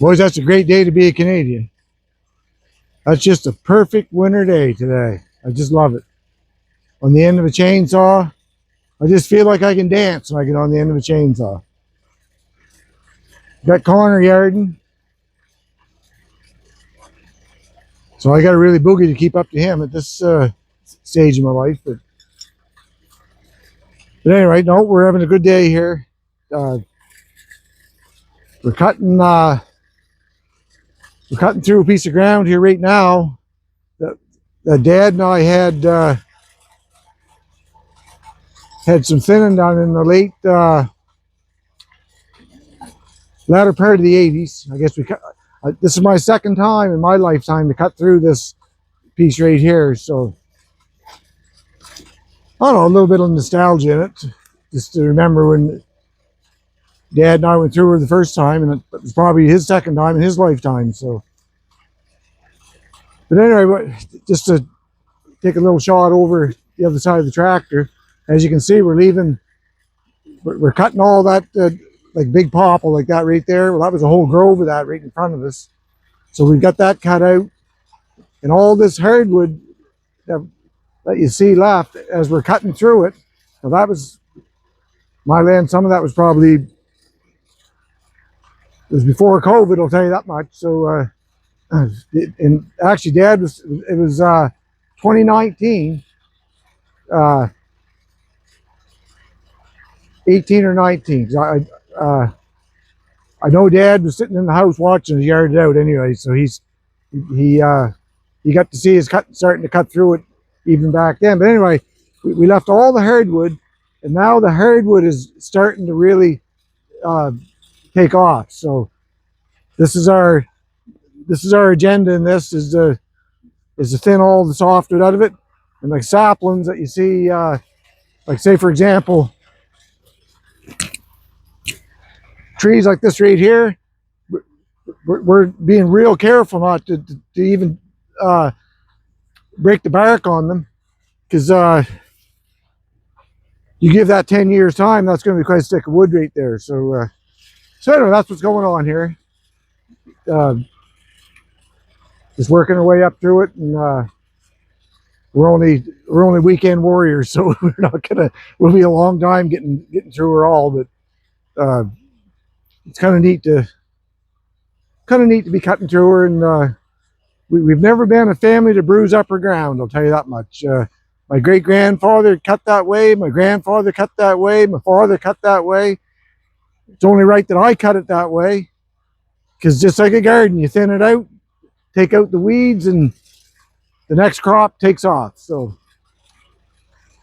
Boys, that's a great day to be a Canadian. That's just a perfect winter day today. I just love it. On the end of a chainsaw, I just feel like I can dance when I get on the end of a chainsaw. Got Connor yarding, so I got to really boogie to keep up to him at this stage of my life. But anyway, no, we're having a good day here. We're cutting through a piece of ground here right now. Dad and I had some thinning done in the late latter part of the 80s. I guess we cut. This is my second time in my lifetime to cut through this piece right here. So I don't know, a little bit of nostalgia in it, just to remember when Dad and I went through her the first time, and it was probably his second time in his lifetime. So, but anyway, just to take a little shot over the other side of the tractor, as you can see, we're cutting all that like big popple like that right there. Well, that was a whole grove of that right in front of us. So we've got that cut out, and all this hardwood that you see left as we're cutting through it. Now that was my land. Some of that was probably, it was before COVID, I'll tell you that much. So, and actually, Dad it was 2019, 18 or 19. I know Dad was sitting in the house watching us yard it out anyway, so he got to see us starting to cut through it even back then. But anyway, we left all the hardwood, and now the hardwood is starting to really take off. So this is our agenda in this, is to thin all the softwood out of it. And like saplings that you see, like say for example, trees like this right here, we're being real careful not to even break the bark on them, because you give that 10 years time, that's going to be quite a stick of wood right there. So anyway, that's what's going on here. Just working our way up through it, and we're only weekend warriors, so we'll be a long time getting through her all. But it's kind of neat to be cutting through her, and we've never been a family to bruise up her ground, I'll tell you that much. My great grandfather cut that way, my grandfather cut that way, my father cut that way. It's only right that I cut it that way, because just like a garden, you thin it out, take out the weeds, and the next crop takes off. So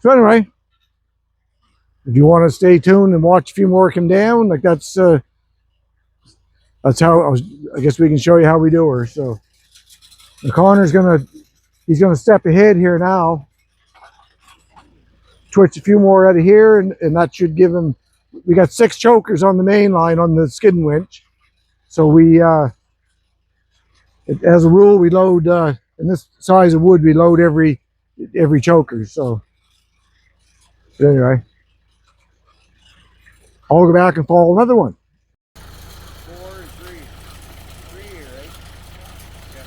anyway, if you want to stay tuned and watch a few more come down, like that's how I guess we can show you how we do her. So Connor's he's gonna step ahead here now, twitch a few more out of here, and that should give him. We got 6 chokers on the main line on the skidding winch. So as a rule, we load in this size of wood, we load every choker. So but anyway, I'll go back and follow another one. 4 and 3. 3 here, right? Yeah.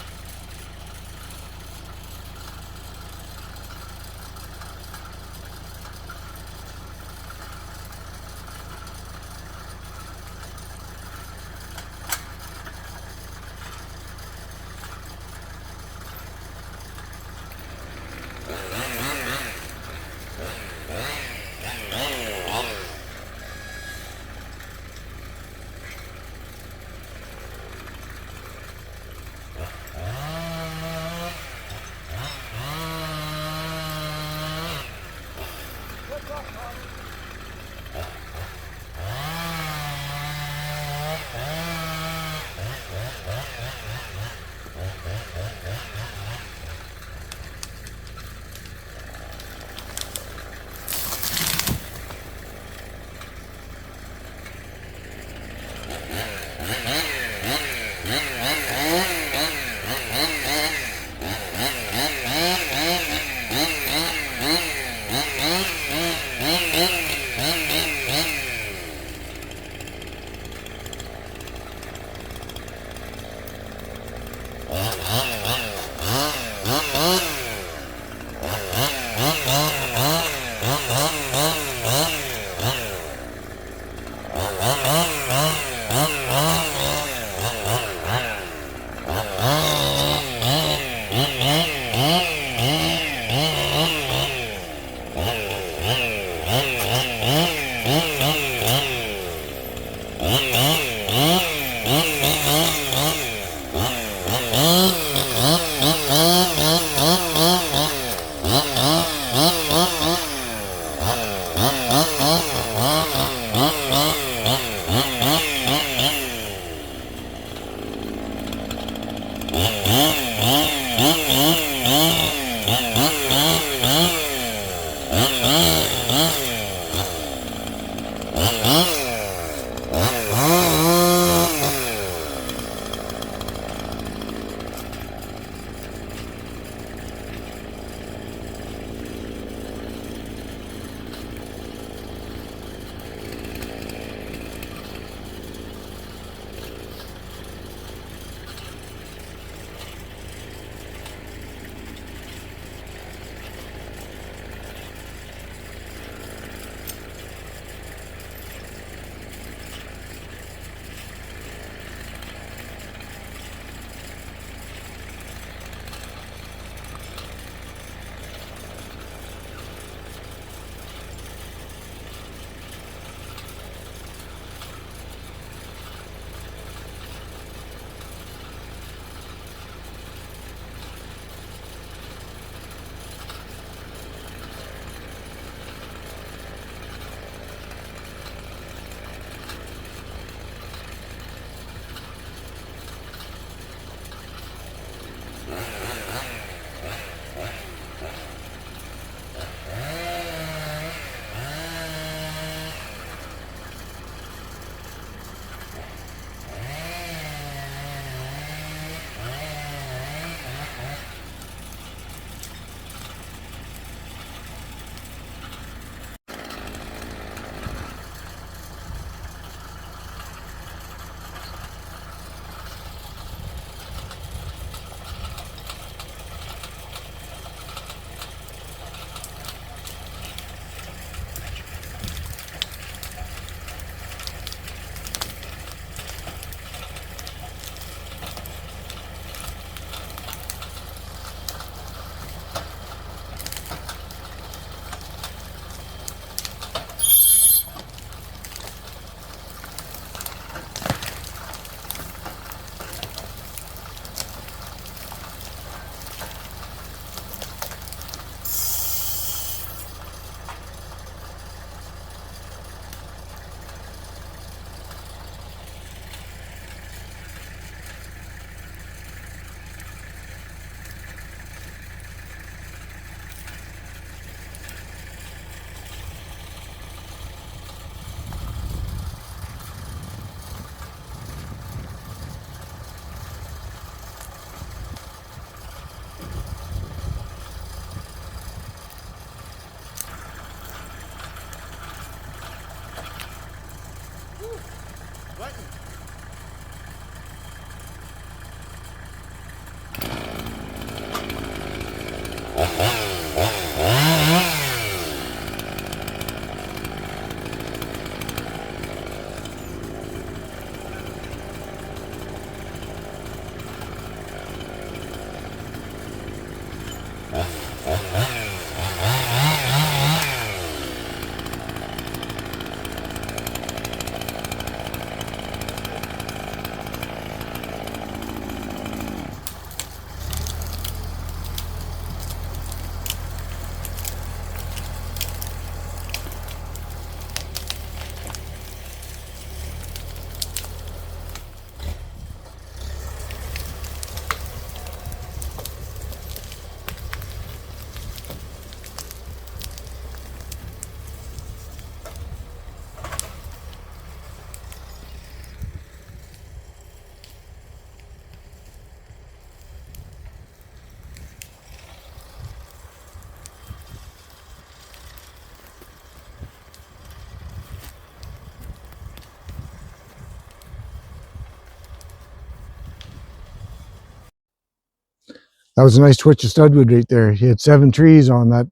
That was a nice twitch of studwood right there. He had 7 trees on that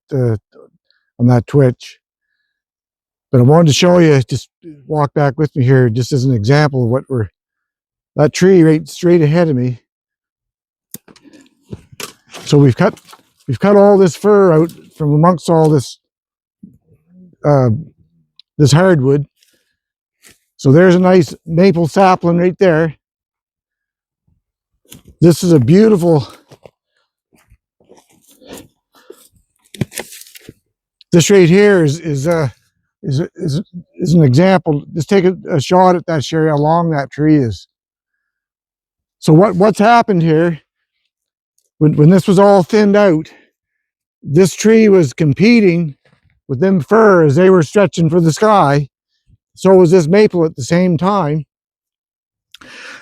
twitch. But I wanted to show you, just walk back with me here, just as an example of what that tree right straight ahead of me. So we've cut all this fir out from amongst all this this hardwood. So there's a nice maple sapling right there. This is a beautiful. This right here is an example. Just take a shot at that, Sherry, how long that tree is. So what's happened here? When this was all thinned out, this tree was competing with them fir as they were stretching for the sky. So was this maple at the same time.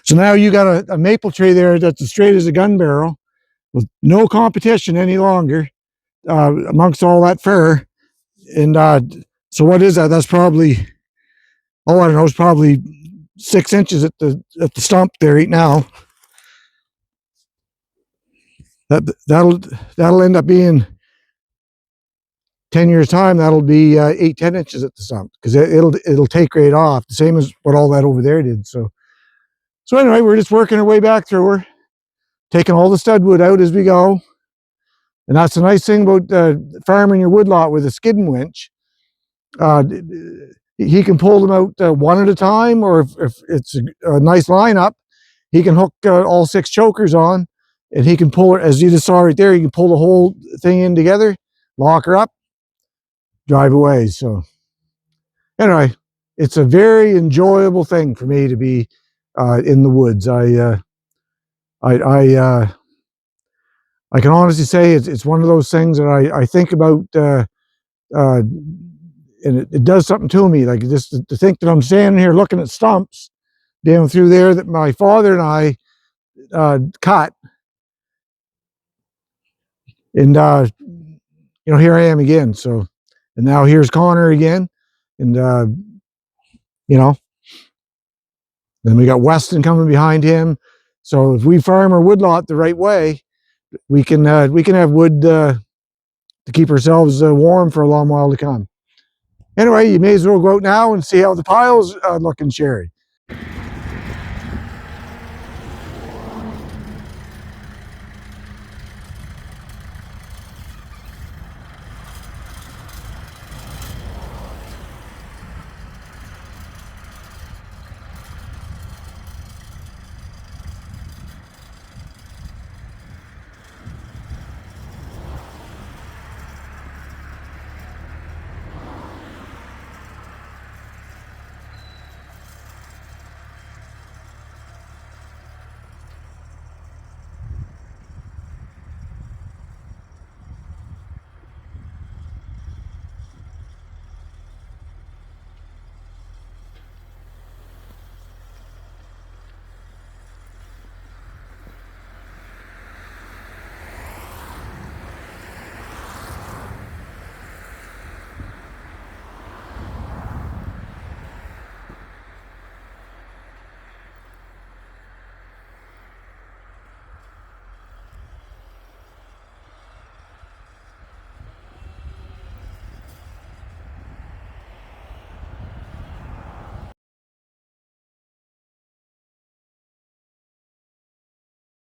So now you got a maple tree there that's as straight as a gun barrel, with no competition any longer amongst all that fir. And so what is that? That's probably, I don't know, it's probably 6 inches at the stump there right now. That'll end up being 10 years time. That'll be 8-10 inches at the stump, because it'll take right off, the same as what all that over there did. So anyway, we're just working our way back through her, taking all the stud wood out as we go. And that's the nice thing about farming your woodlot with a skidding winch. He can pull them out one at a time, or if it's a nice lineup, he can hook all 6 chokers on, and he can pull it, as you just saw right there, he can pull the whole thing in together, lock her up, drive away. So anyway, it's a very enjoyable thing for me to be in the woods. I can honestly say it's one of those things that I think about, and it does something to me. Like, just to think that I'm standing here looking at stumps down through there that my father and I cut, and you know, here I am again. So, and now here's Connor again, and you know, then we got Weston coming behind him. So if we farm our woodlot the right way, we can have wood to keep ourselves warm for a long while to come. Anyway, you may as well go out now and see how the pile's looking, Sherry.